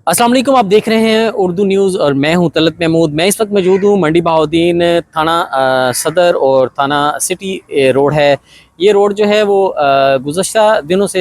अस्सलाम वालेकुम, आप देख रहे हैं उर्दू न्यूज़ और मैं हूं तलत महमूद। मैं इस वक्त मौजूद हूं मंडी बहाउद्दीन थाना सदर और थाना सिटी रोड है। ये रोड जो है वो गुज़श्ता दिनों से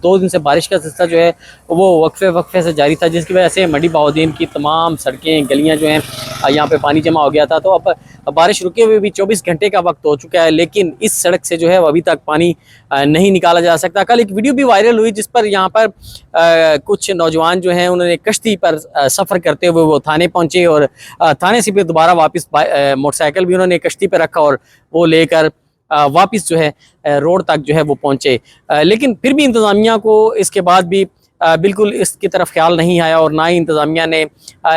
2 दिन से बारिश का सिलसिला जो है वो वक्फे से जारी था, जिसकी वजह से मंडी बहाउद्दीन की तमाम सड़कें गलियां जो हैं यहाँ पे पानी जमा हो गया था। तो अब बारिश रुके हुए भी 24 घंटे का वक्त हो चुका है, लेकिन इस सड़क से जो है वो अभी तक पानी नहीं निकाला जा सकता। कल एक वीडियो भी वायरल हुई जिस पर यहाँ पर कुछ नौजवान जो हैं उन्होंने कश्ती पर सफ़र करते हुए वो थाने पहुँचे और थाने से फिर दोबारा वापस मोटरसाइकिल भी उन्होंने कश्ती पर रखा और वो लेकर वापस जो है रोड तक जो है वो पहुँचे। लेकिन फिर भी इंतज़ामिया को इसके बाद भी बिल्कुल इसकी तरफ ख्याल नहीं आया और ना ही इंतज़ामिया ने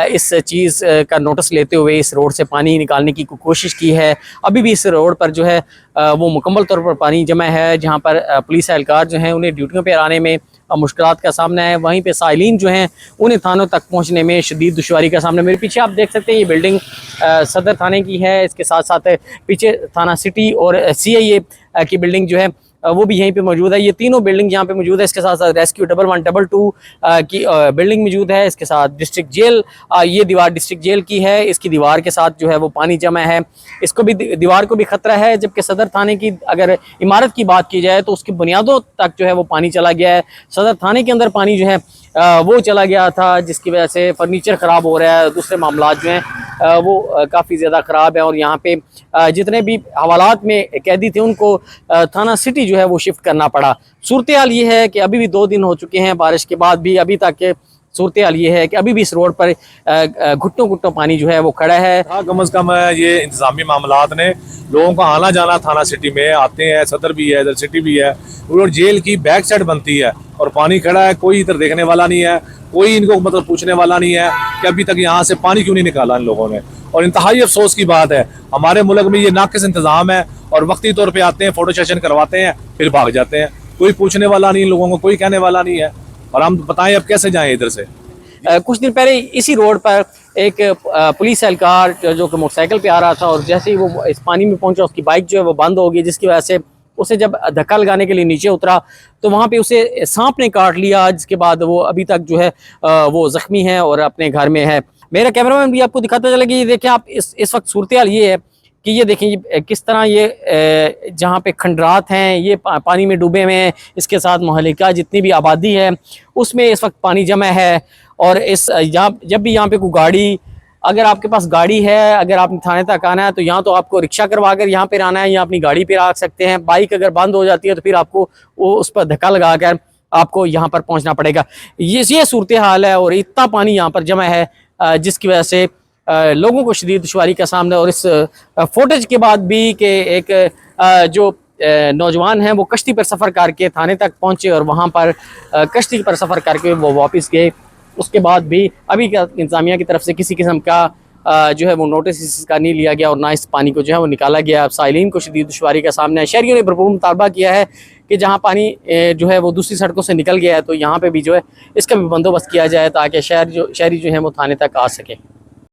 इस चीज़ का नोटिस लेते हुए इस रोड से पानी निकालने की कोशिश की है। अभी भी इस रोड पर जो है वो मुकम्मल तौर पर पानी जमा है, जहाँ पर पुलिस एहलकार जो हैं उन्हें ड्यूटियों पर आने में मुश्किलात का सामना है। वहीं पे साइलिन जो हैं उन्हें थानों तक पहुंचने में शदीद दुश्वारी का सामना। मेरे पीछे आप देख सकते हैं ये बिल्डिंग सदर थाने की है, इसके साथ साथ पीछे थाना सिटी और CIA की बिल्डिंग जो है वो भी यहीं पे मौजूद है। ये तीनों बिल्डिंग यहाँ पे मौजूद है। इसके साथ साथ रेस्क्यू 1122 की बिल्डिंग मौजूद है। इसके साथ डिस्ट्रिक्ट जेल, ये दीवार डिस्ट्रिक्ट जेल की है, इसकी दीवार के साथ जो है वो पानी जमा है। इसको भी दीवार को भी खतरा है। जबकि सदर थाने की अगर इमारत की बात की जाए तो उसकी बुनियादों तक जो है वो पानी चला गया है। सदर थाने के अंदर पानी जो है वो चला गया था, जिसकी वजह से फर्नीचर ख़राब हो रहा है, दूसरे मामला जो हैं वो काफ़ी ज़्यादा ख़राब है। और यहाँ पे जितने भी हवालात में कैदी थे उनको थाना सिटी जो है वो शिफ्ट करना पड़ा। सूरत हाल ये है कि अभी भी 2 दिन हो चुके हैं बारिश के बाद भी अभी तक के सूरत हाल ये है कि अभी भी इस रोड पर घुटनों घुटनों पानी जो है वो खड़ा है। कम अज़ कम ये इंतजामी मामलात ने लोगों का आना जाना थाना सिटी में आते हैं, सदर भी है, इधर सिटी भी है और जेल की बैक साइड बनती है और पानी खड़ा है। कोई इधर देखने वाला नहीं है, कोई इनको मतलब पूछने वाला नहीं है कि अभी तक यहाँ से पानी क्यों नहीं निकाला इन लोगों ने। और इंतहाई अफसोस की बात है, हमारे मुल्क में ये नाकिस इंतजाम है और वक्ती तौर पर आते हैं, फोटो सेशन करवाते हैं, फिर भाग जाते हैं। कोई पूछने वाला नहीं, लोगों को कोई कहने वाला नहीं है। और हम बताएं अब कैसे जाएं इधर से। कुछ दिन पहले इसी रोड पर एक पुलिस एहलकार जो कि मोटरसाइकिल पे आ रहा था और जैसे ही वो इस पानी में पहुंचा उसकी बाइक जो है वो बंद हो गई, जिसकी वजह से उसे जब धक्का लगाने के लिए नीचे उतरा तो वहाँ पे उसे सांप ने काट लिया, जिसके बाद वो अभी तक जो है वो ज़ख्मी है और अपने घर में है। मेरा कैमरामैन भी आपको दिखाता चला कि ये देखें आप इस वक्त सूरत हाल ये है कि ये देखें ये किस तरह ये जहाँ पे खंडरात हैं ये पानी में डूबे हुए हैं। इसके साथ मोहल्ले का जितनी भी आबादी है उसमें इस वक्त पानी जमा है। और जब भी यहाँ पे कोई गाड़ी, अगर आपके पास गाड़ी है, अगर आपने थाने तक आना है तो यहाँ तो आपको रिक्शा करवा कर यहाँ पे आना है या अपनी गाड़ी पे आ सकते हैं। बाइक अगर बंद हो जाती है तो फिर आपको वो उस पर धक्का लगा कर आपको यहाँ पर पहुँचना पड़ेगा। ये सूरत हाल है और इतना पानी यहाँ पर जमा है जिसकी वजह से लोगों को शदीद दुश्वारी का सामना। और इस फुटेज के बाद भी कि एक जो नौजवान हैं वो कश्ती पर सफ़र करके थाने तक पहुँचे और वहाँ पर कश्ती पर सफ़र करके वो वापस गए। उसके बाद भी अभी इंतज़ामिया की तरफ से किसी किस्म का जो है वो नोटिस इसका नहीं लिया गया और ना इस पानी को जो है वो निकाला गया। अब साइलिन को शदीद दुश्वारी का सामना है। शहरियों ने भरपूर मुतालबा किया है कि जहाँ पानी जो है वो दूसरी सड़कों से निकल गया है तो यहाँ पे भी जो है इसका भी बंदोबस्त किया जाए ताकि शहरी जो हैं वो थाने तक आ सके।